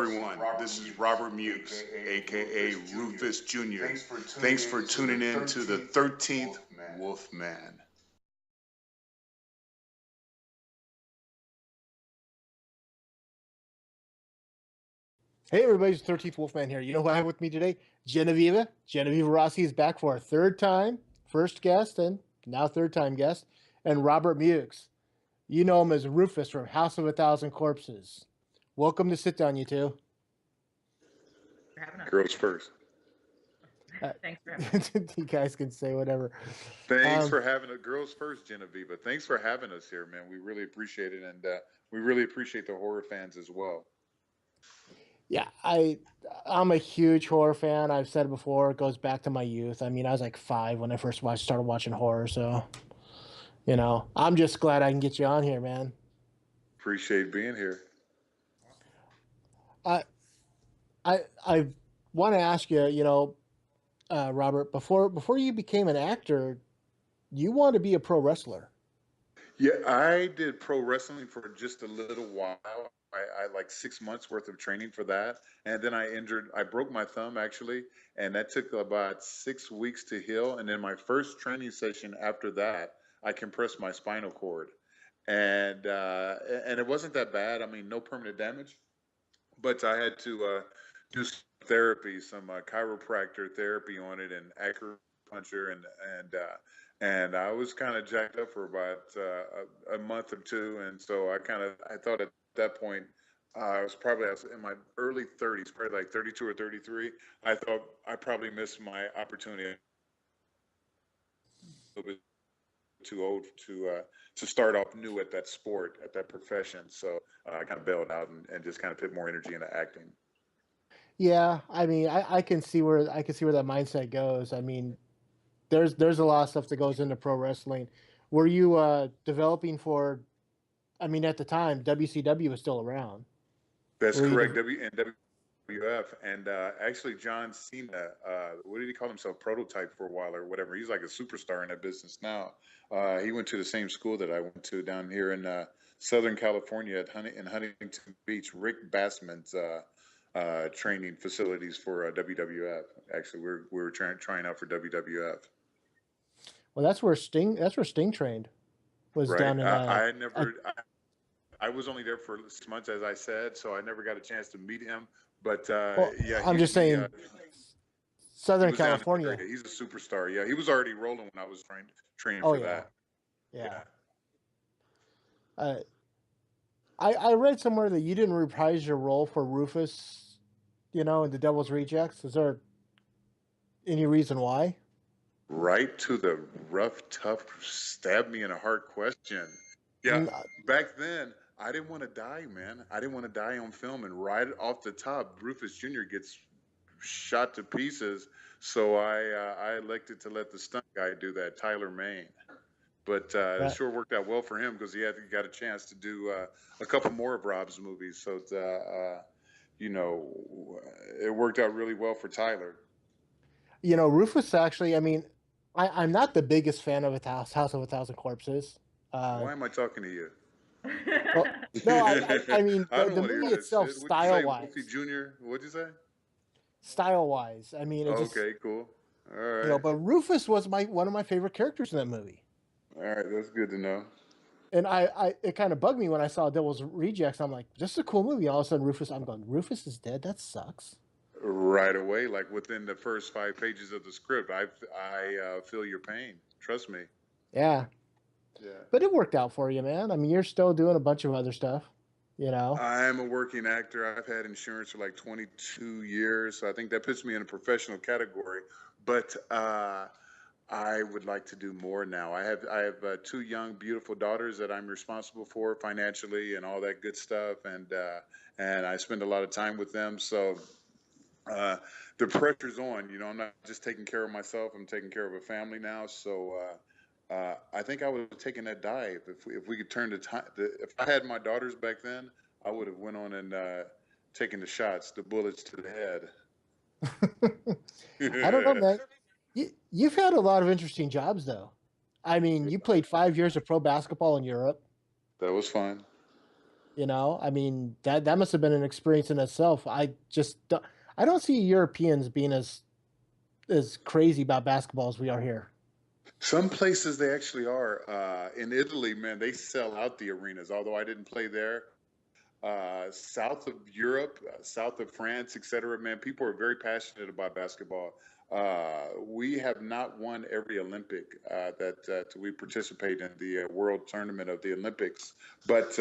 everyone. This is Robert Mukes, aka Rufus Jr. Thanks for tuning in to the 13th Wolfman. Hey everybody, it's 13th Wolfman here. You know who I have with me today? Genoveva. Genoveva Rossi is back for our third time, first guest and now third time guest, and Robert Mukes. You know him as Rufus from House of a Thousand Corpses. Welcome to Sit Down, you two. Girls first. Thanks for having You guys can say whatever. Thanks for having us. Girls first, Genoveva. Thanks for having us here, man. We really appreciate it, and we really appreciate the horror fans as well. Yeah, I'm a huge horror fan. I've said it before. It goes back to my youth. I mean, I was like 5 when I first started watching horror. So, you know, I'm just glad I can get you on here, man. Appreciate being here. I want to ask you, you know, Robert, before you became an actor, you wanted to be a pro wrestler. Yeah, I did pro wrestling for just a little while. I like 6 months worth of training for that. And then I broke my thumb actually. And that took about 6 weeks to heal. And then my first training session after that, I compressed my spinal cord. And it wasn't that bad. I mean, no permanent damage, but I had to do some therapy, some chiropractor therapy on it and acupuncture and I was kind of jacked up for about a month or two. And so I thought at that point, I was in my early 30s, probably like 32 or 33. I thought I probably missed my opportunity. A little bit too old to start off new at that sport, at that profession. So I kind of bailed out and just kind of put more energy into acting. Yeah, I mean, I can see where that mindset goes. I mean, there's a lot of stuff that goes into pro wrestling. Were you developing for? I mean, at the time, WCW was still around. That's correct. WWF and actually John Cena. What did he call himself? Prototype for a while or whatever. He's like a superstar in that business now. He went to the same school that I went to down here in Southern California in Huntington Beach. Rick Bassman's training facilities for WWF. Actually, we were trying out for WWF. Well, that's where Sting trained. Was right. Done in. I was only there for 6 months, as I said, so I never got a chance to meet him. But yeah, I'm just saying, Southern California. He's a superstar. Yeah, he was already rolling when I was training for that. Yeah. I read somewhere that you didn't reprise your role for Rufus, you know, in The Devil's Rejects. Is there any reason why? Right to the rough, tough, stab me in a heart question. Yeah, back then, I didn't want to die, man. I didn't want to die on film. And right off the top, Rufus Jr. gets shot to pieces. So I elected to let the stunt guy do that, Tyler Maine. But it sure worked out well for him because he got a chance to do a couple more of Rob's movies. So, you know, it worked out really well for Tyler. You know, Rufus actually, I mean, I'm not the biggest fan of House of a Thousand Corpses. Why am I talking to you? Well, no, I mean, the movie itself, style-wise. Wolfie Jr., what'd you say? Style-wise. I mean, okay, cool. All right. You know, but Rufus was one of my favorite characters in that movie. All right, that's good to know. And it kind of bugged me when I saw Devil's Rejects. I'm like, this is a cool movie. All of a sudden, Rufus is dead? That sucks. Right away, like within the first 5 pages of the script, I feel your pain. Trust me. Yeah. Yeah. But it worked out for you, man. I mean, you're still doing a bunch of other stuff, you know. I'm a working actor. I've had insurance for like 22 years, so I think that puts me in a professional category. But I would like to do more now. I have 2 young, beautiful daughters that I'm responsible for financially and all that good stuff, and I spend a lot of time with them. So the pressure's on. You know, I'm not just taking care of myself. I'm taking care of a family now. So I think I would have taken that dive if we could turn the time. If I had my daughters back then, I would have went on and taken the shots, the bullets to the head. I don't know, man. You've had a lot of interesting jobs, though. I mean, you played 5 years of pro basketball in Europe. That was fun. You know, I mean, that must have been an experience in itself. I don't see Europeans being as crazy about basketball as we are here. Some places they actually are. In Italy, man, they sell out the arenas. Although I didn't play there, south of Europe, south of France, etc. Man, people are very passionate about basketball. We have not won every Olympic that we participate in the World Tournament of the Olympics, but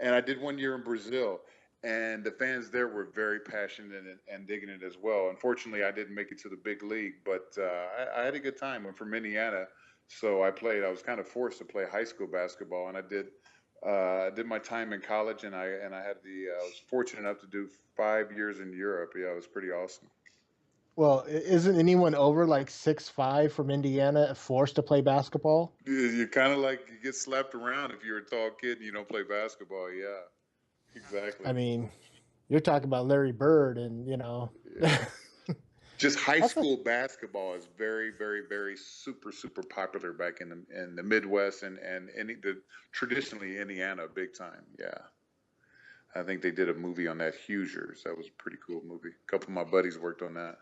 and I did 1 year in Brazil, and the fans there were very passionate and digging it as well. Unfortunately, I didn't make it to the big league, but I had a good time. I'm from Indiana, so I played. I was kind of forced to play high school basketball, and I did my time in college, and I was fortunate enough to do 5 years in Europe. Yeah, it was pretty awesome. Well, isn't anyone over like 6'5" from Indiana forced to play basketball? You kind of like you get slapped around if you're a tall kid and you don't play basketball. Yeah, exactly. I mean, you're talking about Larry Bird, and Yeah. Just high That's school basketball is very, very, very super popular back in the Midwest and traditionally Indiana, big time. Yeah, I think they did a movie on that, Hoosiers. That was a pretty cool movie. A couple of my buddies worked on that.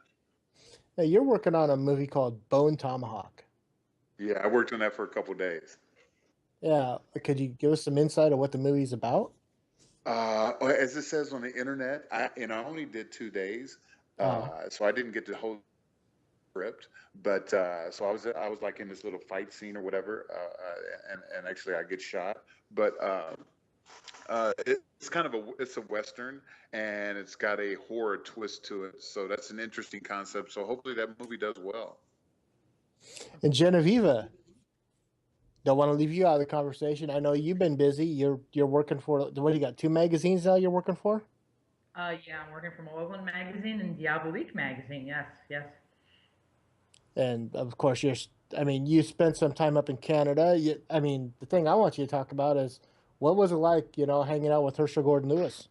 Hey, you're working on a movie called Bone Tomahawk. Yeah, I worked on that for a couple of days. Yeah, could you give us some insight on what the movie's about? As it says on the internet, I only did 2 days, Oh, so I didn't get the whole script. But so I was like in this little fight scene or whatever, and actually I get shot. But it's kind of it's a western, and it's got a horror twist to it. So that's an interesting concept. So hopefully that movie does well. and Genoveva, don't want to leave you out of the conversation. I know you've been busy. You're working for what? You got 2 magazines now you're working for, Yeah, I'm working for Malevolent Magazine and Diabolique Magazine. Yes, yes. and of course I mean, you spent some time up in Canada. I mean, the thing I want you to talk about is what was it like, hanging out with Herschel Gordon Lewis?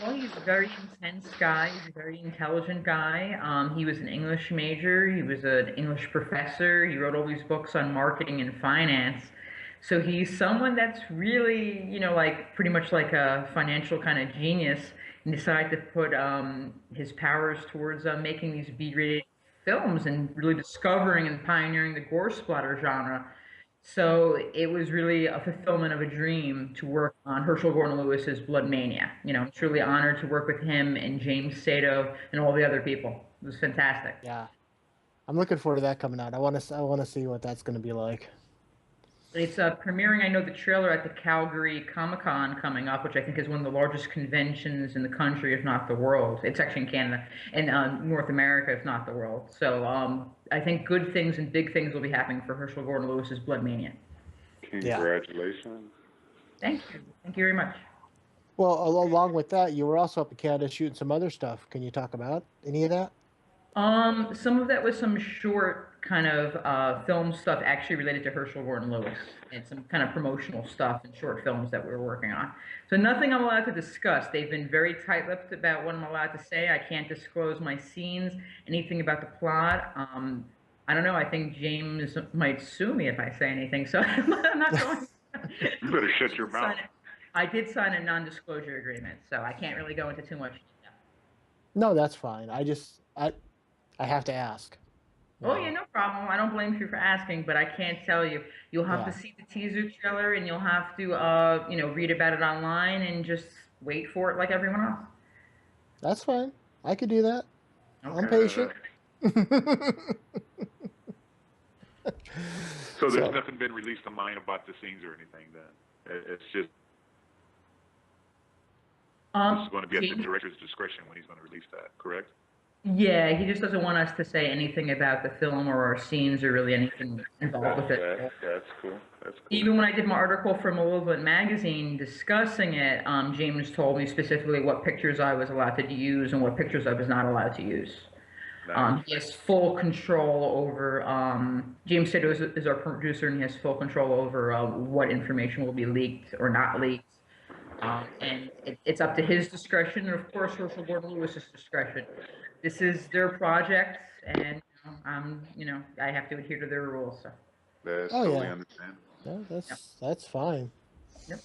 Well, he's a very intense guy. He's a very intelligent guy. He was an English major. He was an English professor. He wrote all these books on marketing and finance. So he's someone that's really, like pretty much like a financial kind of genius, and decided to put his powers towards making these B-rated films and really discovering and pioneering the gore splatter genre. So it was really a fulfillment of a dream to work on Herschel Gordon Lewis's Blood Mania. I'm truly honored to work with him and James Sato and all the other people. It was fantastic. Yeah, I'm looking forward to that coming out. I want to see what that's going to be like. It's premiering, I know, the trailer at the Calgary Comic-Con coming up, which I think is one of the largest conventions in the country, if not the world. It's actually in Canada and North America, if not the world. So I think good things and big things will be happening for Herschel Gordon Lewis's Blood Mania. Yeah. Congratulations. Thank you. Thank you very much. Well, along with that, you were also up in Canada shooting some other stuff. Can you talk about any of that? Some of that was some short kind of film stuff actually related to Herschel Gordon Lewis and some kind of promotional stuff and short films that we were working on. So nothing I'm allowed to discuss. They've been very tight-lipped about what I'm allowed to say. I can't disclose my scenes, anything about the plot. I don't know. I think James might sue me if I say anything, so I'm not going. You better shut your mouth. I did sign a non-disclosure agreement, so I can't really go into too much detail. No, that's fine. I have to ask. Oh yeah, no problem. I don't blame you for asking, but I can't tell you. You'll have Yeah, to see the teaser trailer, and you'll have to, read about it online, and just wait for it like everyone else. that's fine. I could do that. I'm Okay. patient. So there's So, nothing been released online about the scenes or anything then? It's just this is going to be at the James, director's discretion when he's going to release that, correct? yeah, he just doesn't want us to say anything about the film or our scenes or really anything involved with it. That's cool. That's cool. Even when I did my article for Malevolent Magazine discussing it, James told me specifically what pictures I was allowed to use and what pictures I was not allowed to use. Nice. He has full control over, James Sato is our producer, and he has full control over what information will be leaked or not leaked. And it's up to his discretion, and of course, Herschel Gordon Lewis's discretion. This is their project, and I have to adhere to their rules. So. That's oh totally yeah, understandable. no, Yep. that's fine. Yep.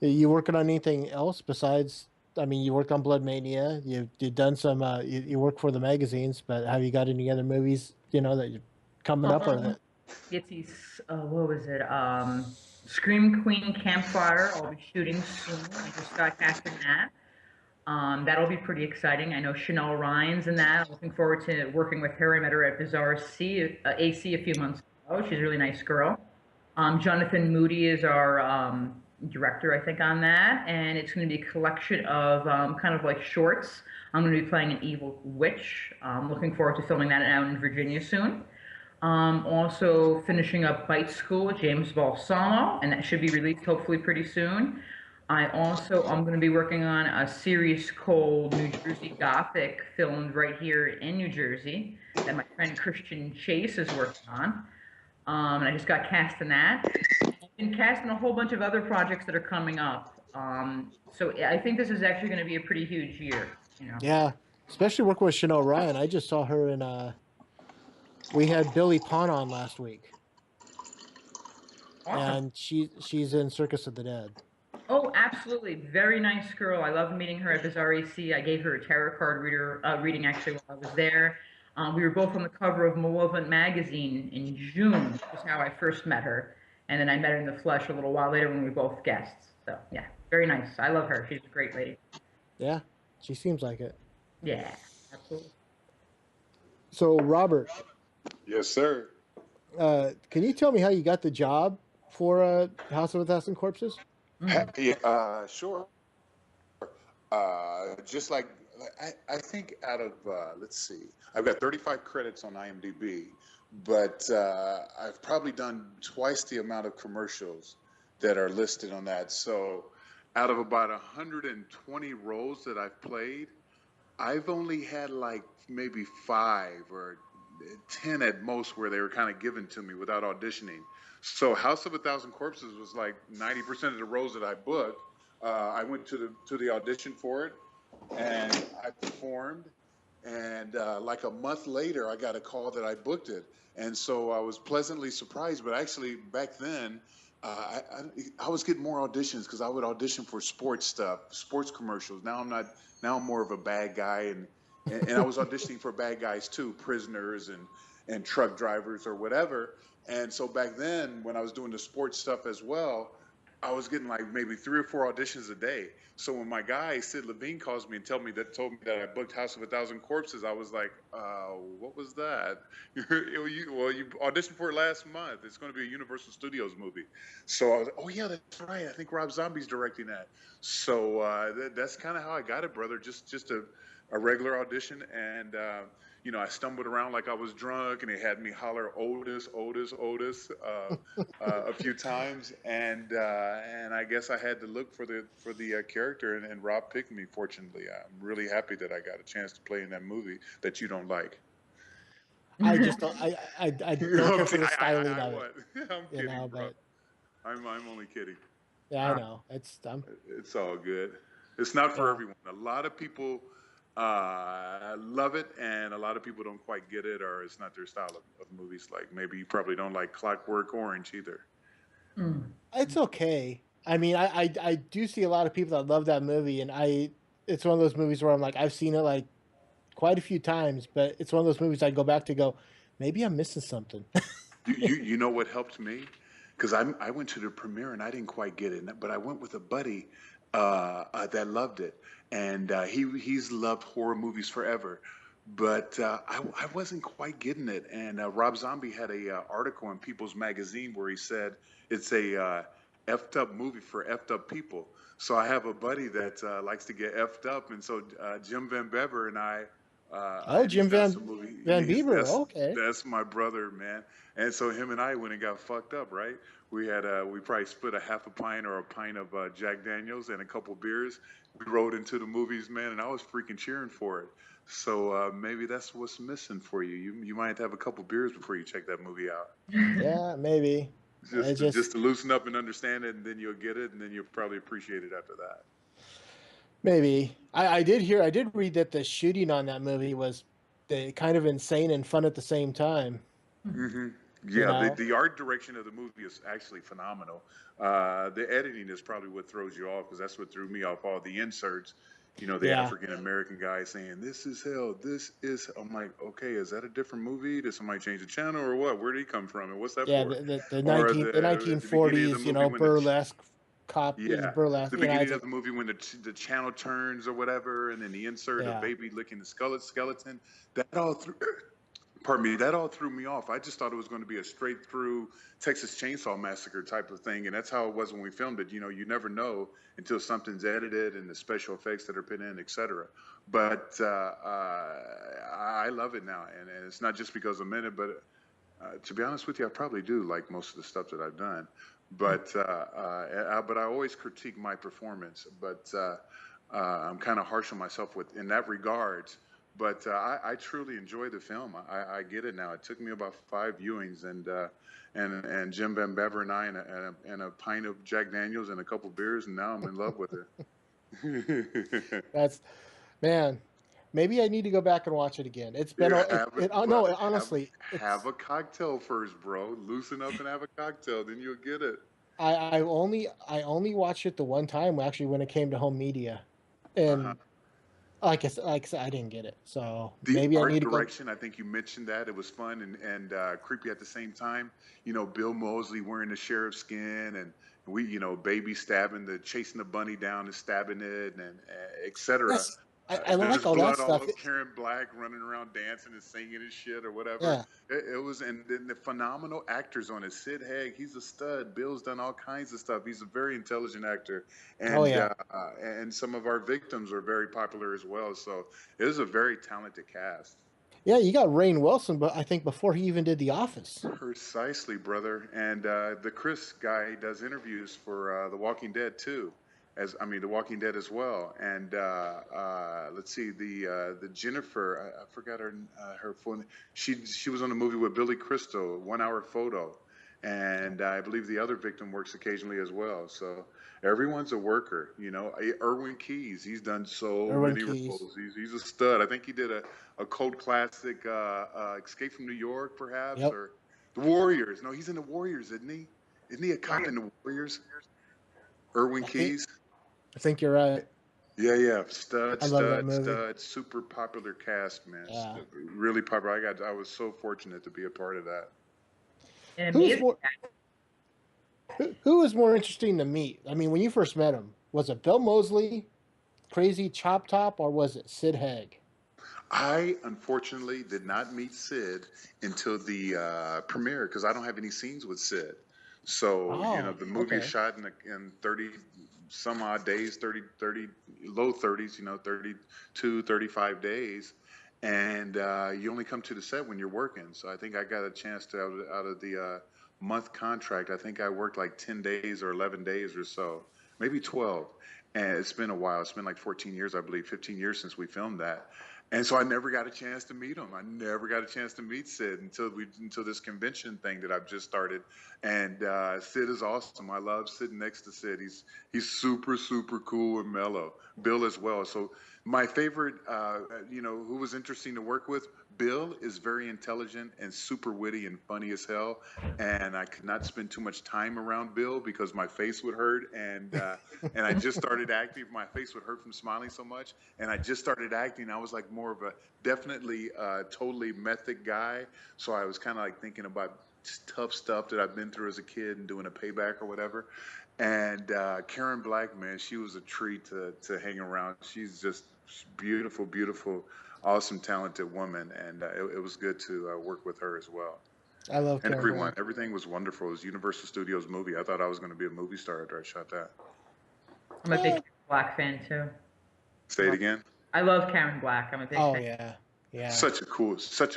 You working on anything else besides? I mean, you worked on Blood Mania. You've done some. You work for the magazines, but have you got any other movies? That you're coming up or that? It's these, what was it? Scream Queen Campfire. I'll be shooting soon. I just got cast in that. That'll be pretty exciting. I know Chanel Rhimes in that. I'm looking forward to working with her. I met her at Bizarre AC a few months ago. She's a really nice girl. Jonathan Moody is our director, I think, on that. And it's going to be a collection of kind of like shorts. I'm going to be playing an evil witch. Looking forward to filming that out in Virginia soon. Also finishing up Bite School with James Balsamo, and that should be released hopefully pretty soon. I'm going to be working on a series called New Jersey Gothic, filmed right here in New Jersey, that my friend Christian Chase is working on. And I just got cast in that. I've been cast in a whole bunch of other projects that are coming up. So I think this is actually going to be a pretty huge year. Yeah, especially working with Chanel Ryan. I just saw her in. We had Billy Pon on last week, Awesome. and she's in Circus of the Dead. Oh, absolutely. Very nice girl. I loved meeting her at Bizarre AC. I gave her a tarot card reading actually while I was there. We were both on the cover of Malevolent magazine in June, which is how I first met her. And then I met her in the flesh a little while later when we were both guests. So, yeah, very nice. I love her. She's a great lady. Yeah, she seems like it. Yeah, absolutely. So, Robert, Yes, sir. can you tell me how you got the job for House of a Thousand Corpses? Sure. Just like I think out of let's see, I've got 35 credits on IMDb, but I've probably done twice the amount of commercials that are listed on that. So out of about 120 roles that I've played, I've only had like maybe 5 or 10 at most where they were kind of given to me without auditioning. So House of a Thousand Corpses was like 90% of the roles that I booked. I went to the audition for it, and I performed. And like a month later, I got a call that I booked it, and so I was pleasantly surprised. But actually, back then, I was getting more auditions because I would audition for sports stuff, sports commercials. Now I'm not. Now I'm more of a bad guy, and I was auditioning for bad guys too, prisoners and truck drivers or whatever. And so back then, when I was doing the sports stuff as well, I was getting like maybe 3 or 4 auditions a day. So when my guy Sid Levine calls me and told me that I booked House of a Thousand Corpses, I was like, what was that? You auditioned for it last month. It's going to be a Universal Studios movie. So I was like, oh yeah, that's right. I think Rob Zombie's directing that. So that's kind of how I got it, brother. Just a regular audition, and I stumbled around like I was drunk, and they had me holler Otis, Otis, Otis a few times, and I guess I had to look for the character, and Rob picked me. Fortunately, I'm really happy that I got a chance to play in that movie that you don't like. I just don't. I don't care for the styling of it. I'm kidding, bro. I'm only kidding. Yeah, I know. It's all good. It's not for everyone. A lot of people love it, and a lot of people don't quite get it, or it's not their style of movies. Like maybe you probably don't like Clockwork Orange either. It's okay. I mean, I do see a lot of people that love that movie, and it's one of those movies where I'm like, I've seen it like quite a few times, but it's one of those movies I go back to go, maybe I'm missing something. you know what helped me? Because I went to the premiere and I didn't quite get it, but I went with a buddy that loved it, and he's loved horror movies forever, but I wasn't quite getting it. And Rob Zombie had a article in People's Magazine where he said it's a effed up movie for effed up people. So I have a buddy that likes to get effed up, and so Jim Van Bever and I. Jim Van Bieber. Okay, that's my brother, man. And so him and I went and got fucked up, right? We had we probably split a half a pint or a pint of Jack Daniels and a couple beers. We rode into the movies, man, and I was freaking cheering for it. So maybe that's what's missing for you. You might have a couple beers before you check that movie out. Yeah, maybe. Just to loosen up and understand it, and then you'll get it, and then you'll probably appreciate it after that. Maybe. I did read that the shooting on that movie was kind of insane and fun at the same time. Mm-hmm. You Yeah, know? the art direction of the movie is actually phenomenal. The editing is probably what throws you off because that's what threw me off. All the inserts, the Yeah. African American guy saying, "This is hell. This is." I'm like, okay, is that a different movie? Did somebody change the channel or what? Where did he come from and what's that Yeah, for? the Or 19 the at the beginning of the 1940s, movie when the burlesque cop, yeah, burlesque. the It's beginning of like, the movie when the channel turns or whatever, and then the insert of yeah. baby licking the skeleton. That all threw. Pardon me, that all threw me off. I just thought it was going to be a straight through Texas Chainsaw Massacre type of thing, and that's how it was when we filmed it. You never know until something's edited and the special effects that are put in, etc. But I love it now, and it's not just because I'm in it, but to be honest with you, I probably do like most of the stuff that I've done. But I always critique my performance. But I'm kind of harsh on myself in that regards. But I truly enjoy the film. I get it now. It took me about 5 viewings, and Jim Van Bever and I, and a pint of Jack Daniels and a couple beers, and now I'm in love with it. That's, man, maybe I need to go back and watch it again. It's been Yeah, no, but honestly, have a cocktail first, bro. Loosen up and have a cocktail, then you'll get it. I only watched it the one time actually when it came to home media, Uh-huh. and like I said, I didn't get it. So The maybe I need art to go. direction, I think you mentioned that it was fun and creepy at the same time. Bill Moseley wearing the sheriff's skin, and baby chasing the bunny down and stabbing it, and etc. Yes, I There's like all that blood all stuff. over Karen Black running around dancing and singing and shit or whatever. Yeah, It was, and then the phenomenal actors on it. Sid Haig, he's a stud. Bill's done all kinds of stuff. He's a very intelligent actor, oh and yeah, some of our victims are very popular as well. So it was a very talented cast. yeah. You got Rainn Wilson, but I think before he even did The Office. Precisely, brother. And the Chris guy does interviews for The Walking Dead too, The Walking Dead as well. And let's see, the Jennifer, I forgot her full name. She was on a movie with Billy Crystal, 1 Hour Photo, and I believe the other victim works occasionally as well. So everyone's a worker. Erwin Keys, he's done so Erwin many Keys. roles. He's a stud. I think he did a cult classic, Escape from New York, perhaps, Yep. or The Warriors. No, he's in The Warriors, isn't he? Isn't he a cop in The Warriors? Erwin I think Keys. I think you're right. Yeah. Stud, I love that stud, movie. stud. Super popular cast, man. Yeah. Really popular. I was so fortunate to be a part of that. And Who's amazing. more who was more interesting to meet? I mean, when you first met him, was it Bill Moseley, Crazy Chop Top, or was it Sid Haig? I unfortunately did not meet Sid until the premiere because I don't have any scenes with Sid. So, Oh, the movie is okay. shot in 30 some odd days, 30 low 30s, 32, 35 days. And you only come to the set when you're working. So I think I got a chance to, out of the month contract, I think I worked like 10 days or 11 days or so, maybe 12. And it's been a while. It's been like 14 years, I believe, 15 years since we filmed that. And so I never got a chance to meet him. I never got a chance to meet Sid until this convention thing that I've just started. And Sid is awesome. I love sitting next to Sid. He's super, super cool and mellow. Bill as well. So my favorite, who was interesting to work with, Bill is very intelligent and super witty and funny as hell. And I could not spend too much time around Bill because my face would hurt. And I just started acting. My face would hurt from smiling so much. And I just started acting. I was like more of a definitely totally method guy. So I was kind of like thinking about tough stuff that I've been through as a kid and doing a payback or whatever. And Karen Black, man, she was a treat to hang around. She's just beautiful, beautiful, awesome, talented woman. And it was good to work with her as well. I love And Karen Black. everything was wonderful. It was Universal Studios movie. I thought I was going to be a movie star after I shot that. I'm a big Black fan too. Say it again. I love Karen Black. I'm a big Oh fan. yeah. Such a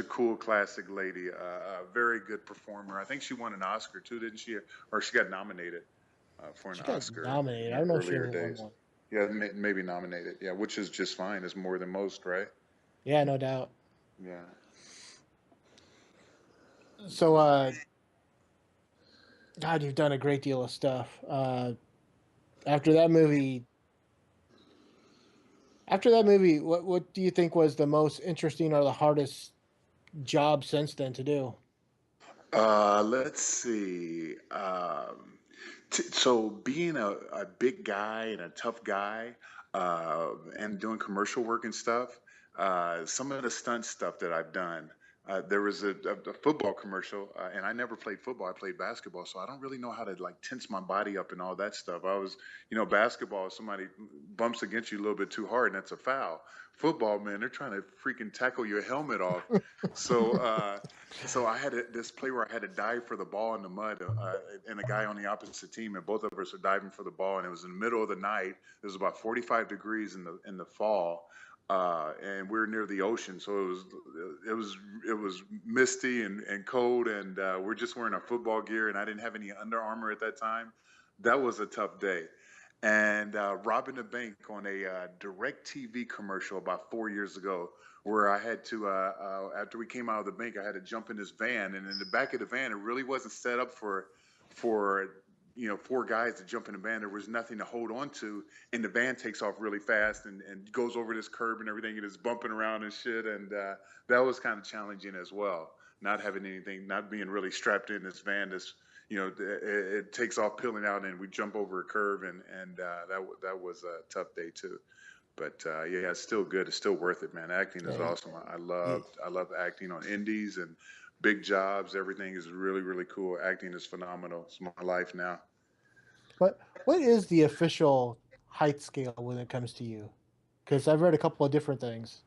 cool classic lady. A very good performer. I think she won an Oscar too, didn't she? Or she got nominated for an She got Oscar. nominated. I don't know if she earlier ever won days. one. Yeah, maybe nominated. Yeah, which is just fine. It's more than most, right? Yeah, no doubt. Yeah. So, God, you've done a great deal of stuff. After that movie, what do you think was the most interesting or the hardest job since then to do? Let's see. So being a big guy and a tough guy, and doing commercial work and stuff, some of the stunt stuff that I've done. There was a football commercial, and I never played football. I played basketball, so I don't really know how to like tense my body up and all that stuff. I was, basketball, somebody bumps against you a little bit too hard, and that's a foul. Football, man, they're trying to freaking tackle your helmet off. So, so I had this play where I had to dive for the ball in the mud, and a guy on the opposite team, and both of us were diving for the ball, and it was in the middle of the night. It was about 45 degrees in the fall, and we were near the ocean, so it was misty and cold, and we're just wearing our football gear, and I didn't have any Under Armour at that time. That was a tough day. And robbing a bank on a direct TV commercial about 4 years ago, where I had to, after we came out of the bank, I had to jump in this van, and in the back of the van, it really wasn't set up for four guys to jump in the van. There was nothing to hold on to, and the van takes off really fast and goes over this curb and everything, and it's bumping around and shit, and that was kind of challenging as well. Not having anything, not being really strapped in this van. It takes off peeling out, and we jump over a curve, and that was a tough day too. But yeah, it's still good. It's still worth it, man. Acting is awesome. I love acting on indies and big jobs. Everything is really, really cool. Acting is phenomenal. It's my life now. But what is the official height scale when it comes to you? Because I've read a couple of different things.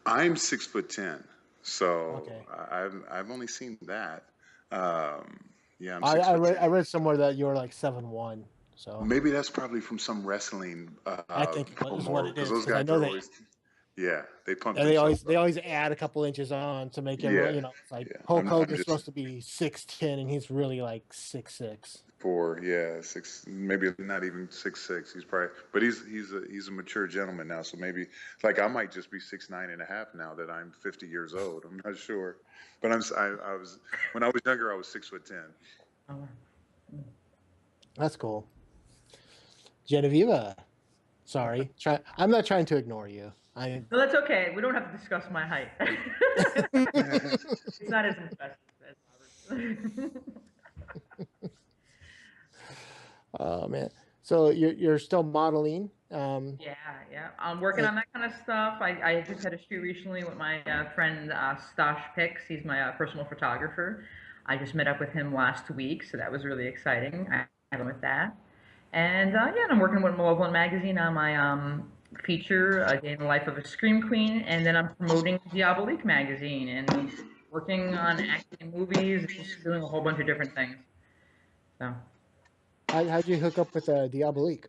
I'm 6'10", so Okay. I've only seen that. Yeah, I'm I 6'10". read somewhere that you're like 7'1". So Maybe that's probably from some wrestling I think is what promo, it because is, those because I guys know are always, yeah, they pump they themselves up. always add a couple inches on to make Yeah, everyone, it's like yeah. Hulk I'm Hogan's just supposed to be 6'10", and he's really like 6'6". 4, yeah, 6, maybe not even 6'6". He's probably, but he's a mature gentleman now, so maybe like I might just be 6'9.5" now that I'm 50 years old. I'm not sure, but I was, when I was younger, I was 6'10". That's cool. Genoveva, sorry, I'm not trying to ignore you. No, that's okay. We don't have to discuss my height. It's not as impressive as Robert's. Oh man, so you're still modeling? Yeah. I'm working on that kind of stuff. I just had a shoot recently with my friend Stosh Pix. He's my personal photographer. I just met up with him last week, so that was really exciting. I had him with that. And yeah, and I'm working with Malevolent Magazine on my feature, A Day in the Life of a Scream Queen, and then I'm promoting Diabolique Magazine and working on acting in movies, and just doing a whole bunch of different things. So. How'd you hook up with Diabolique?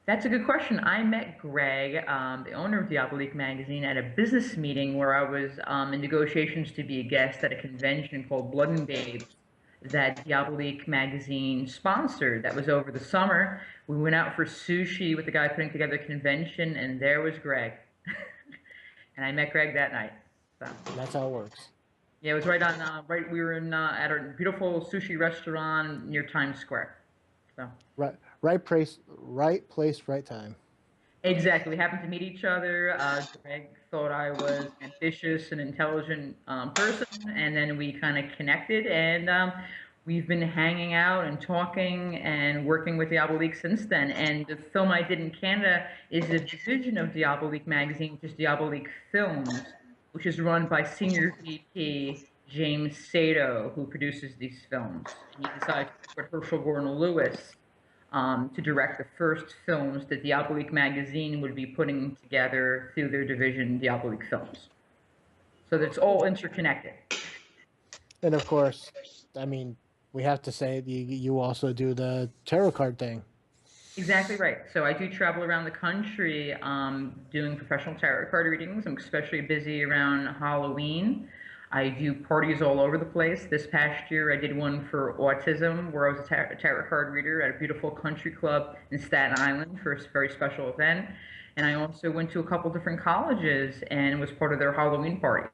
That's a good question. I met Greg, the owner of Diabolique Magazine, at a business meeting where I was in negotiations to be a guest at a convention called Blood and Babes that Diabolique Magazine sponsored. That was over the summer. We went out for sushi with the guy putting together the convention, and there was Greg. And I met Greg that night. So. That's how it works. Yeah, it was right on. We were in at a beautiful sushi restaurant near Times Square. So. Right place, right time. Exactly. We happened to meet each other. Greg thought I was an ambitious and intelligent person, and then we kind of connected, and we've been hanging out and talking and working with Diabolique since then. And the film I did in Canada is a division of Diabolique Magazine, which is Diabolique Films, which is run by Senior VP James Sato, who produces these films. And he decided to put Herschel Gordon-Lewis to direct the first films that Diabolique Magazine would be putting together through their division, Diabolique Films. So it's all interconnected. And of course, I mean, we have to say you also do the tarot card thing. Exactly right. So I do travel around the country doing professional tarot card readings. I'm especially busy around Halloween. I do parties all over the place. This past year, I did one for autism, where I was a tarot card reader at a beautiful country club in Staten Island for a very special event. And I also went to a couple different colleges and was part of their Halloween parties.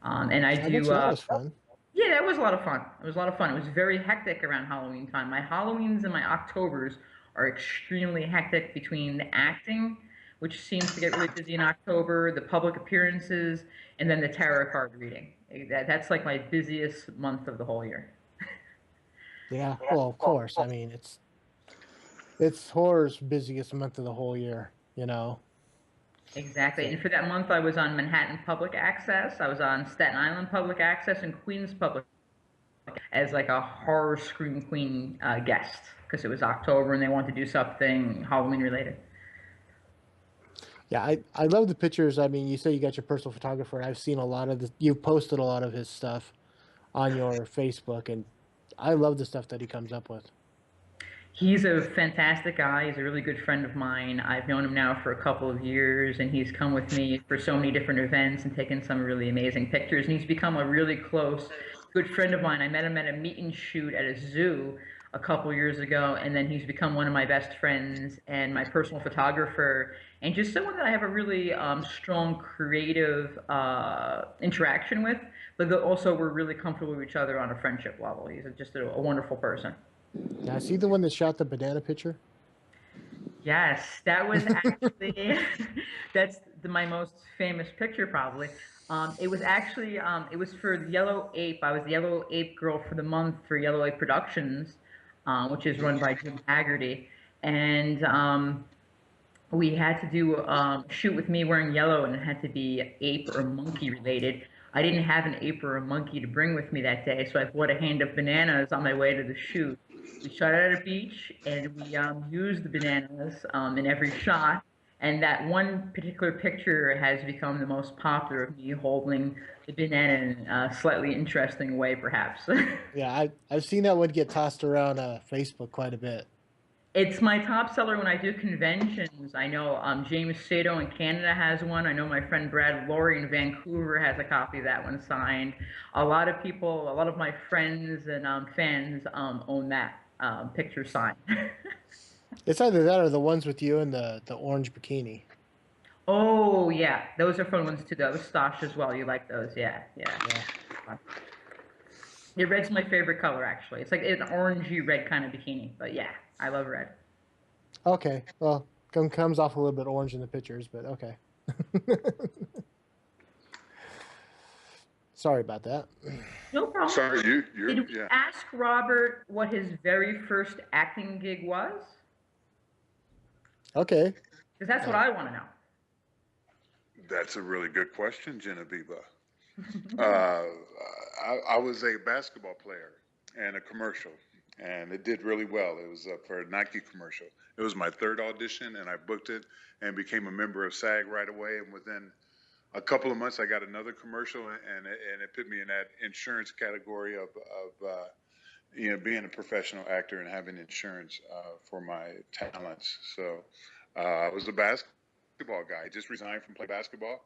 And I do. That was fun. Yeah, that was a lot of fun. It was a lot of fun. It was very hectic around Halloween time. My Halloweens and my Octobers are extremely hectic between the acting, which seems to get really busy in October, the public appearances, and then the tarot card reading. That's like my busiest month of the whole year. Yeah. Well, of course. I mean, it's horror's busiest month of the whole year. You know. Exactly. So And for that month, I was on Manhattan Public Access. I was on Staten Island Public Access and Queens Public as like a horror scream queen guest because it was October and they wanted to do something Halloween related. yeah, I love the pictures. I mean, you say you got your personal photographer, and I've seen a lot of the. You've posted a lot of his stuff on your Facebook, and I love the stuff that he comes up with. He's a fantastic guy. He's a really good friend of mine. I've known him now for a couple of years, and he's come with me for so many different events and taken some really amazing pictures. And he's become a really close, good friend of mine. I met him at a meet and shoot at a zoo a couple years ago, and then he's become one of my best friends and my personal photographer, and just someone that I have a really strong creative interaction with. But also, we're really comfortable with each other on a friendship level. He's just a wonderful person. Now, is he the one that shot the banana picture? Yes, that was actually that's my most famous picture probably. It was actually it was for the Yellow Ape. I was the Yellow Ape girl for the month for Yellow Ape Productions, which is run by Jim Haggerty, and we had to do shoot with me wearing yellow, and it had to be ape or monkey related. I didn't have an ape or a monkey to bring with me that day, so I bought a hand of bananas on my way to the shoot. We shot at a beach, and we used the bananas in every shot. And that one particular picture has become the most popular of me holding the banana in a slightly interesting way, perhaps. Yeah, I've seen that one get tossed around Facebook quite a bit. It's my top seller when I do conventions. I know James Sato in Canada has one. I know my friend Brad Laurie in Vancouver has a copy of that one signed. A lot of people, a lot of my friends and fans own that picture signed. It's either that or the ones with you in the orange bikini. Oh yeah, those are fun ones too. Those Stosh as well. You like those? Yeah, yeah. Yeah. Yeah, red's my favorite color actually. It's like an orangey red kind of bikini. But yeah, I love red. Okay. Well, comes off a little bit orange in the pictures, but okay. Sorry about that. No problem. Sorry, Did we yeah. ask Robert what his very first acting gig was? Okay. Because that's what I want to know. That's a really good question, Genoveva. I was a basketball player and a commercial, and it did really well. It was for a Nike commercial. It was my third audition, and I booked it and became a member of SAG right away. And within a couple of months, I got another commercial, and it put me in that insurance category of being a professional actor and having insurance for my talents. So I was a basketball guy. I just resigned from play basketball,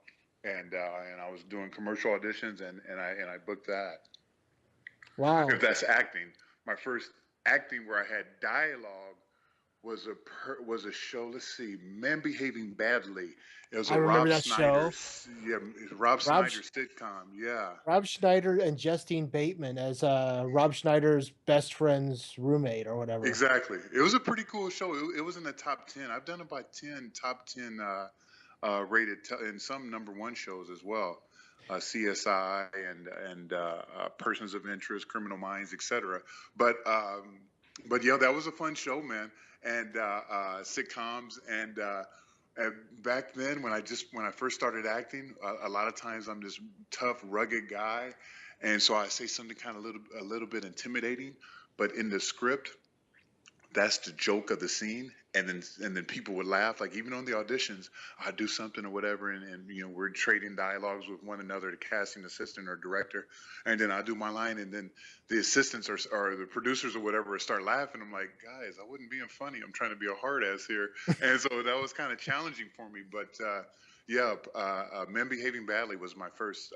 and I was doing commercial auditions, and I booked that. Wow. If that's acting, my first acting where I had dialogue was a show. Let's see, Men Behaving Badly. It was I a remember Rob that Schneider, show. yeah, Rob Rob Schneider sitcom. Yeah, Rob Schneider and Justine Bateman as Rob Schneider's best friend's roommate or whatever. exactly. It was a pretty cool show. It was in the top 10. I've done about 10 top 10 rated and some number one shows as well. CSI and Persons of Interest, Criminal Minds, etc. But yeah, that was a fun show, man. And sitcoms and back then when I first started acting, a lot of times I'm this tough, rugged guy, and so I say something kind of a little bit intimidating, but in the script, that's the joke of the scene, and then people would laugh. Like even on the auditions, I do something or whatever, and we're trading dialogues with one another, the casting assistant or director, and then I do my line, and then the assistants or the producers or whatever start laughing. I'm like, guys, I wasn't being funny. I'm trying to be a hard ass here, and so that was kind of challenging for me. But Men Behaving Badly was my first.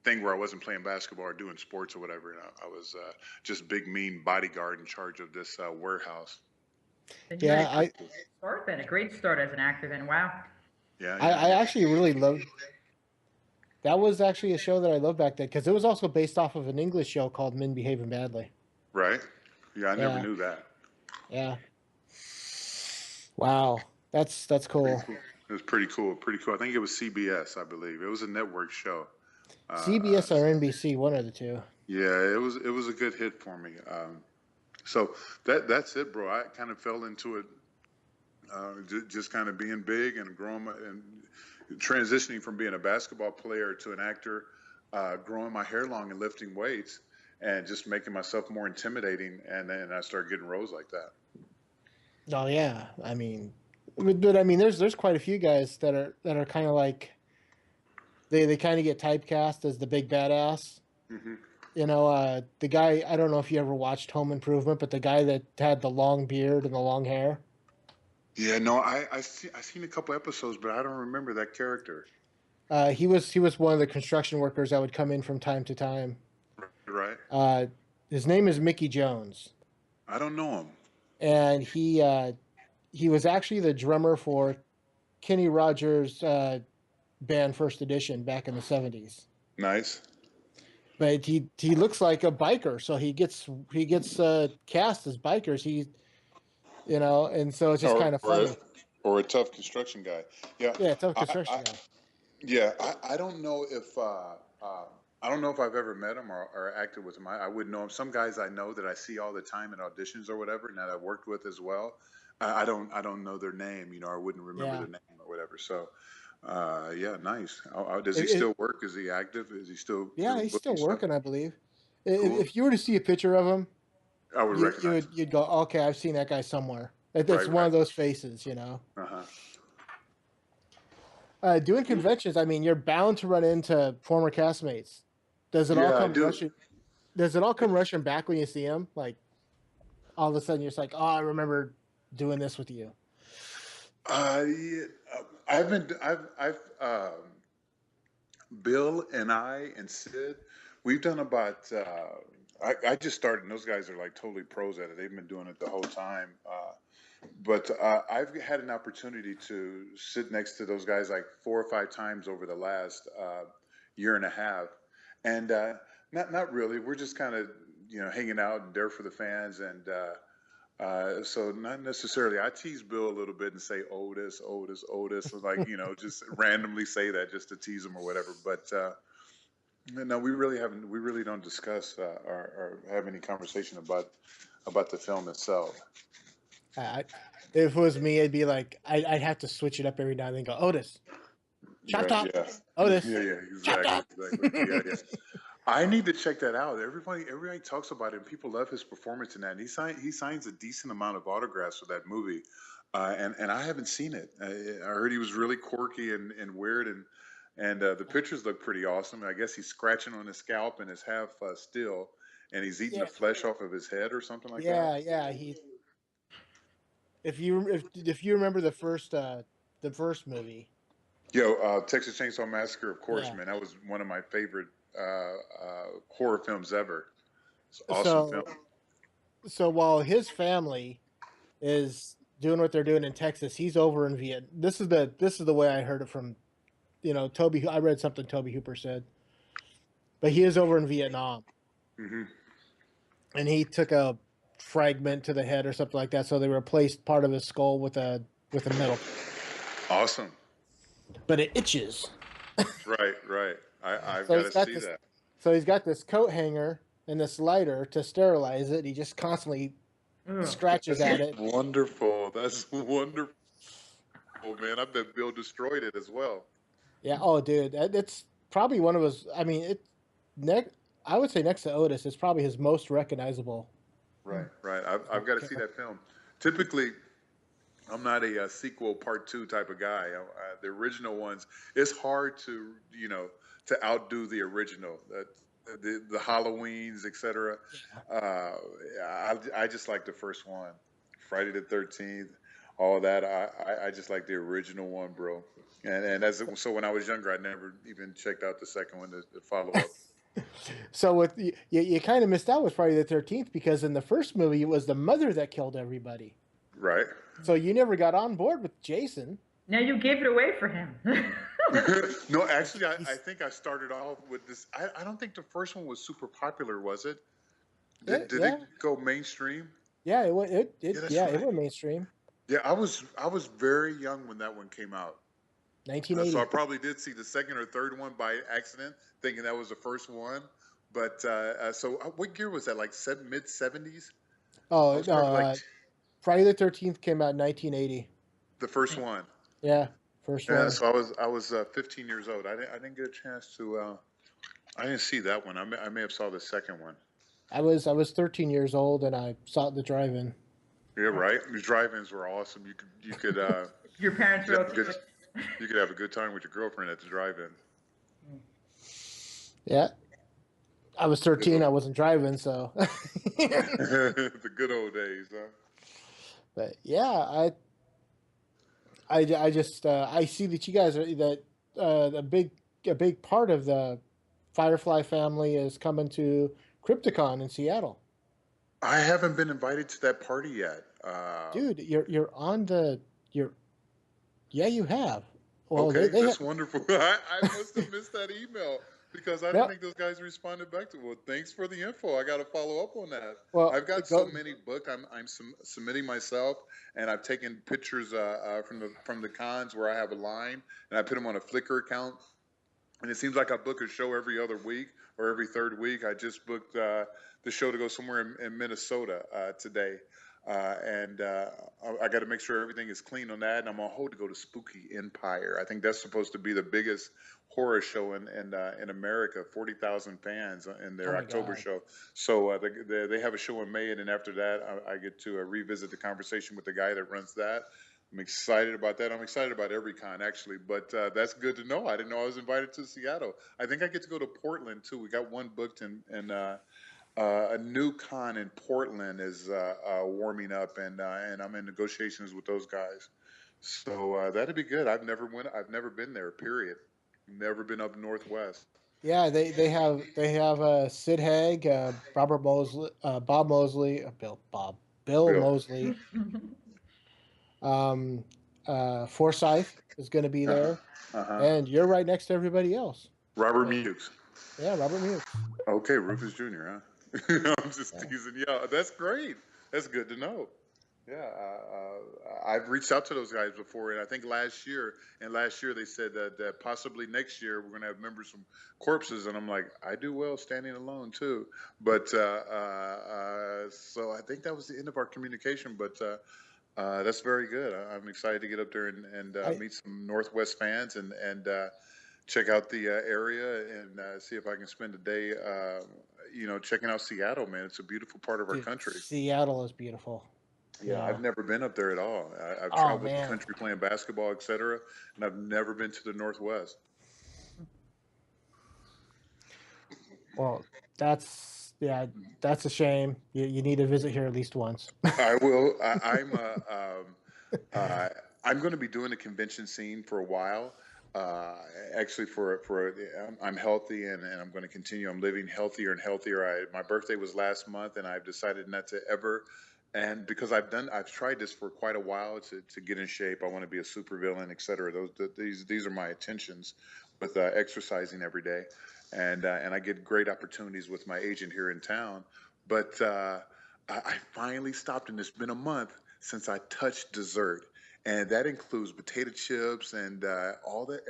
Thing where I wasn't playing basketball or doing sports or whatever. And I was just big, mean bodyguard in charge of this warehouse. Then you had a great start then, a great start as an actor then. Wow. Yeah. I actually really loved. That was actually a show that I loved back then because it was also based off of an English show called Men Behaving Badly. Right. Yeah, I never knew that. Yeah. Wow, that's cool. It was pretty cool. Pretty cool. I think it was CBS, I believe. It was a network show. CBS or NBC, one of the two. Yeah, it was a good hit for me. So that's it, bro. I kind of fell into it, just kind of being big and growing and transitioning from being a basketball player to an actor, growing my hair long and lifting weights, and just making myself more intimidating. And then I started getting roles like that. Oh yeah, I mean, but I mean, there's quite a few guys that are kind of like they kind of get typecast as the big badass. Mm-hmm. You know, the guy, I don't know if you ever watched Home Improvement, but the guy that had the long beard and the long hair. Yeah, no, I seen a couple episodes, but I don't remember that character. He was one of the construction workers that would come in from time to time. Right? Uh, his name is Mickey Jones, I don't know him. and he was actually the drummer for Kenny Rogers' band First Edition back in the 70s. Nice. But he looks like a biker, so he gets cast as bikers. And so it's just kind of funny. Or a tough construction guy. Yeah. Yeah, tough construction guy. Yeah, I don't know if I don't know if I've ever met him or acted with him. I wouldn't know him. Some guys I know that I see all the time in auditions or whatever, and that I worked with as well. I don't know their name, I wouldn't remember their name or whatever. So, yeah, nice. Does he still work? Is he active? Is he still? Yeah, he's still working, I believe. Cool. If you were to see a picture of him, I would recognize. You'd go, okay, I've seen that guy somewhere. It's one of those faces, Uh-huh. Doing conventions, I mean, you're bound to run into former castmates. Does it all come rushing? Does it all come rushing back when you see them? Like, all of a sudden, you're just like, oh, I remember doing this with you. Yeah, I've Bill and I and Sid, we've done about. I just started, and those guys are like totally pros at it. They've been doing it the whole time. But I've had an opportunity to sit next to those guys like 4 or 5 times over the last year and a half, and not really. We're just kind of hanging out and there for the fans, and so not necessarily. I tease Bill a little bit and say Otis, like just randomly say that just to tease him or whatever. But no, we really don't discuss or have any conversation about the film itself. If it was me, I'd be like, I'd have to switch it up every now and then. Go, Otis, chop top, Yeah. Otis, Exactly. Yeah. I need to check that out. Everybody talks about it, and people love his performance in that. And he signs a decent amount of autographs for that movie, and I haven't seen it. I heard he was really quirky and weird, and the pictures look pretty awesome. I guess he's scratching on his scalp and is half still, and he's eating the flesh off of his head or something like that. Yeah. If you remember the first movie, Texas Chainsaw Massacre, of course, man. That was one of my favorite horror films ever. It's an awesome film. So while his family is doing what they're doing in Texas, he's over in Vietnam. This is the way I heard it from, Toby. I read something Toby Hooper said, but he is over in Vietnam, and he took a fragment to the head or something like that, so they replaced part of his skull with a metal. Awesome. But it itches. Right. I've got to see that. So he's got this coat hanger and this lighter to sterilize it. He just constantly scratches at it. Wonderful. That's wonderful, man. I bet Bill destroyed it as well. Yeah. Oh, dude, it's probably one of his. I mean, I would say next to Otis, it's probably his most recognizable. Right. I've got to see that film. Typically, I'm not a sequel part 2 type of guy. The original ones, it's hard to to outdo the original. The Halloweens, etc. I just like the first one, Friday the 13th, all that. I just like the original one, bro. And so when I was younger, I never even checked out the second one to follow up. So with you kind of missed out with Friday the 13th, because in the first movie it was the mother that killed everybody. Right. So you never got on board with Jason. Now you gave it away for him. No, actually, I think I started off with this. I don't think the first one was super popular, was it? Did it go mainstream? Yeah, it went mainstream. Yeah, I was very young when that one came out. So 1980. I probably did see the second or third one by accident, thinking that was the first one. But what year was that? Like mid 70s? I Oh was no, probably like Friday the 13th came out in 1980. the first one. Yeah, first Yeah, one. so I was 15 years old. I didn't get a chance to. I didn't see that one. I may have saw the second one. I was 13 years old and I saw it in the drive-in. Yeah, right. The drive-ins were awesome. You could Your parents were have a okay good with you could have a good time with your girlfriend at the drive-in. Yeah, I was 13. I wasn't driving, so. The good old days, huh? But yeah, I just I see that you guys are that a big part of the Firefly family is coming to Crypticon in Seattle. I haven't been invited to that party yet. Dude, you're on the you're yeah, you have. Well, Okay, they that's have. wonderful. I must have missed that email because I didn't Yep. think those guys responded back to. Well, thanks for the info. I got to follow up on that. Well, I've got so go. many booked. I'm submitting myself, and I've taken pictures from the cons where I have a line, and I put them on a Flickr account. And it seems like I book a show every other week or every third week. I just booked the show to go somewhere in Minnesota today. I got to make sure everything is clean on that. And I'm on hold to go to Spooky Empire. I think that's supposed to be the biggest horror show in America. 40,000 fans in their Oh my October God. show. So they have a show in May, and then after that, I get to revisit the conversation with the guy that runs that. I'm excited about that. I'm excited about every con actually, but that's good to know. I didn't know I was invited to Seattle. I think I get to go to Portland too. We got one booked in a new con in Portland is warming up, and I'm in negotiations with those guys. So that'd be good. I've never been there. Period. Never been up northwest. Yeah, they have Sid Haig, Robert Mosley, Bob Mosley, Bill Bill. Mosley. Um, Forsyth is going to be there, Uh-huh. and you're right next to everybody else. Robert And, Mukes. yeah, Robert Mukes. Okay, Rufus Jr. Huh? I'm just teasing you. Yeah, that's great. That's good to know. Yeah, I've reached out to those guys before, and I think last year they said that possibly next year we're going to have members from Corpses, and I'm like, I do well standing alone too. But so I think that was the end of our communication. But that's very good. I'm excited to get up there and I meet some Northwest fans and check out the area and see if I can spend a day, checking out Seattle. Man, it's a beautiful part of our Dude, country. Seattle is beautiful. Yeah, I've never been up there at all. I've Oh traveled the man. country playing basketball, etc., and I've never been to the Northwest. Well, that's a shame. You need to visit here at least once. I will. I'm going to be doing the convention scene for a while. Actually, I'm healthy and I'm going to continue. I'm living healthier and healthier. My birthday was last month, and I've decided not to ever. And because I've tried this for quite a while to get in shape. I want to be a supervillain, et cetera. These are my intentions with exercising every day, and I get great opportunities with my agent here in town. But I finally stopped, and it's been a month since I touched dessert, and that includes potato chips and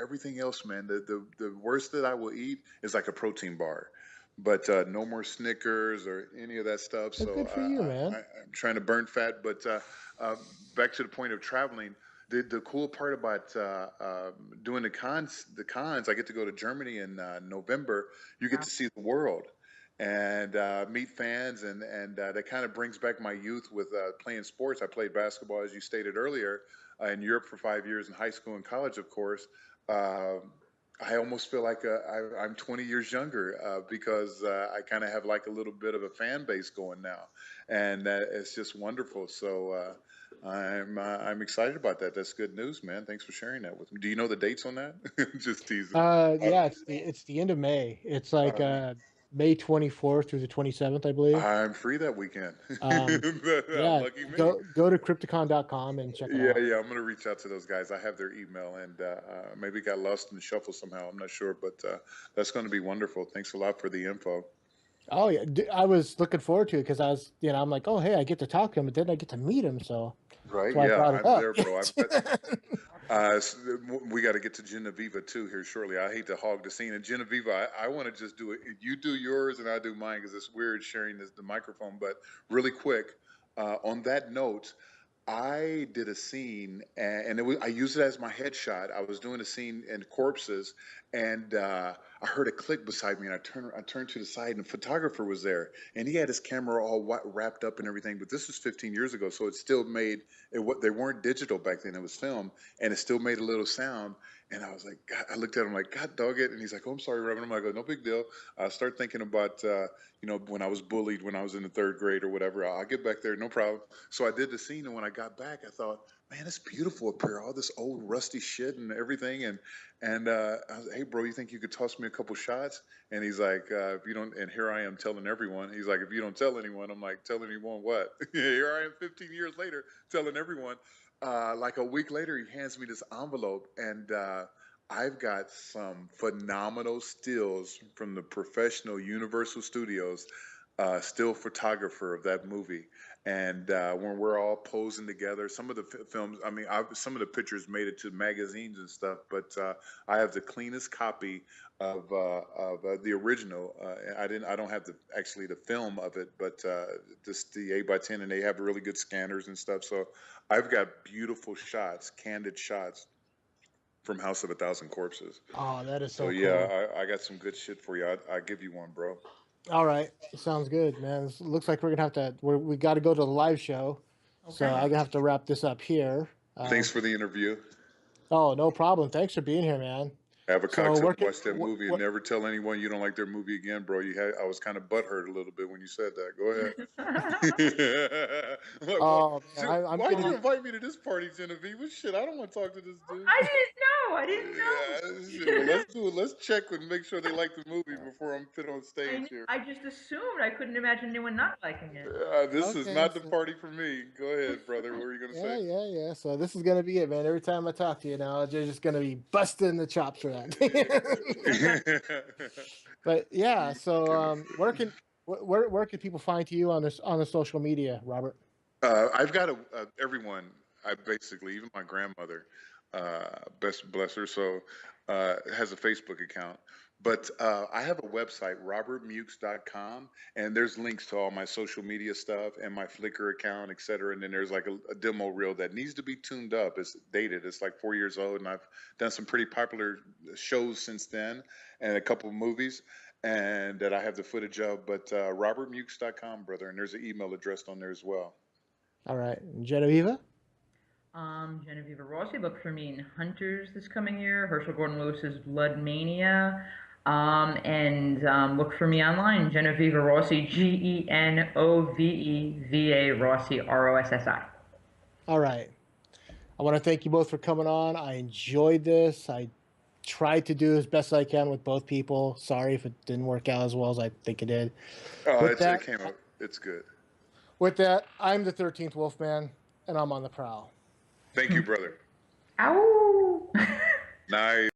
everything else. Man, the worst that I will eat is like a protein bar. But no more Snickers or any of that stuff. Well, So good for you, man. I'm trying to burn fat. But back to the point of traveling, the cool part about doing the cons, I get to go to Germany in November. You get to see the world and meet fans, and that kind of brings back my youth with playing sports. I played basketball, as you stated earlier, in Europe for 5 years, in high school and college, of course. I almost feel like I'm 20 years younger because I kind of have like a little bit of a fan base going now, and it's just wonderful. So I'm excited about that. That's good news, man. Thanks for sharing that with me. Do you know the dates on that? Just teasing. Yeah, it's the end of May. It's like May 24th through the 27th, I believe. I'm free that weekend. Yeah, Lucky me. go to crypticon.com and check it out. Yeah, I'm gonna reach out to those guys. I have their email, and maybe got lost in the shuffle somehow. I'm not sure, but that's going to be wonderful. Thanks a lot for the info. Oh yeah, I was looking forward to it because I was, I'm like, oh hey, I get to talk to him, but then I get to meet him, so Right? that's why I Yeah, brought it I'm up. there, bro. We got to get to Genoveva too here shortly. I hate to hog the scene. And Genoveva, I want to just do it. You do yours and I do mine because it's weird sharing the microphone. But really quick, on that note, I did a scene and I used it as my headshot. I was doing a scene in corpses and I heard a click beside me and I turned to the side and the photographer was there and he had his camera all wrapped up and everything. But this was 15 years ago, so it still made it. What they weren't digital back then; it was film, and it still made a little sound. And I was like, God, I looked at him like, God dog it. And he's like, oh, I'm sorry, Reverend. I'm like, no big deal. I start thinking about, when I was bullied when I was in the third grade or whatever. I'll get back there, no problem. So I did the scene, and when I got back, I thought, man, it's beautiful up here, all this old rusty shit and everything. And I was like, hey, bro, you think you could toss me a couple shots? And he's like, if you don't, and here I am telling everyone. He's like, if you don't tell anyone, I'm like, tell anyone what? Here I am 15 years later telling everyone. Like a week later, he hands me this envelope, and I've got some phenomenal stills from the professional Universal Studios still photographer of that movie. And when we're all posing together, some of the films, I mean, some of the pictures made it to magazines and stuff, but I have the cleanest copy of the original. I don't have actually the film of it, but just the 8x10, and they have really good scanners and stuff. So I've got beautiful shots, candid shots from House of a Thousand Corpses. Oh, that is so So cool. yeah, I got some good shit for you. I give you one, bro. All right, sounds good, man. This looks like we're gonna have to. We got to go to the live show, so Okay. I'm gonna have to wrap this up here. Thanks for the interview. Oh, no problem. Thanks for being here, man. Have a So cocktail, where can watch that movie, and never tell anyone you don't like their movie again, bro. I was kind of butthurt a little bit when you said that. Go ahead. Oh, man, I'm Why'd gonna you be. invite me to this party, Genevieve? Well, shit, I don't want to talk to this dude. I didn't know. Yeah, shit, well, let's do it. Let's check and make sure they like the movie before I'm fit on stage here. I just assumed. I couldn't imagine anyone not liking it. This is Okay, not the so party for me. Go ahead, brother. What were you gonna yeah, say? yeah, yeah. So this is gonna be it, man. Every time I talk to you now, you're just gonna be busting the chops for that. But yeah, so where can people find you on the social media, Robert? I've got everyone. I basically, even my grandmother, best bless her, so has a Facebook account. But I have a website, robertmukes.com, and there's links to all my social media stuff and my Flickr account, et cetera. And then there's like a demo reel that needs to be tuned up. It's dated. It's like 4 years old, and I've done some pretty popular shows since then and a couple of movies. And that I have the footage of, but robertmukes.com, brother, and there's an email address on there as well. All right, Genoveva. Genoveva Rossi. Look for me in Hunters this coming year. Herschel Gordon Lewis's Blood Mania. And look for me online. Genoveva Rossi. Genoveva Rossi. Rossi. All right. I want to thank you both for coming on. I enjoyed this. I tried to do as best I can with both people. Sorry if it didn't work out as well as I think it did. It came out. It's good. With that, I'm the 13th Wolfman, and I'm on the prowl. Thank you, brother. Ow! Nice.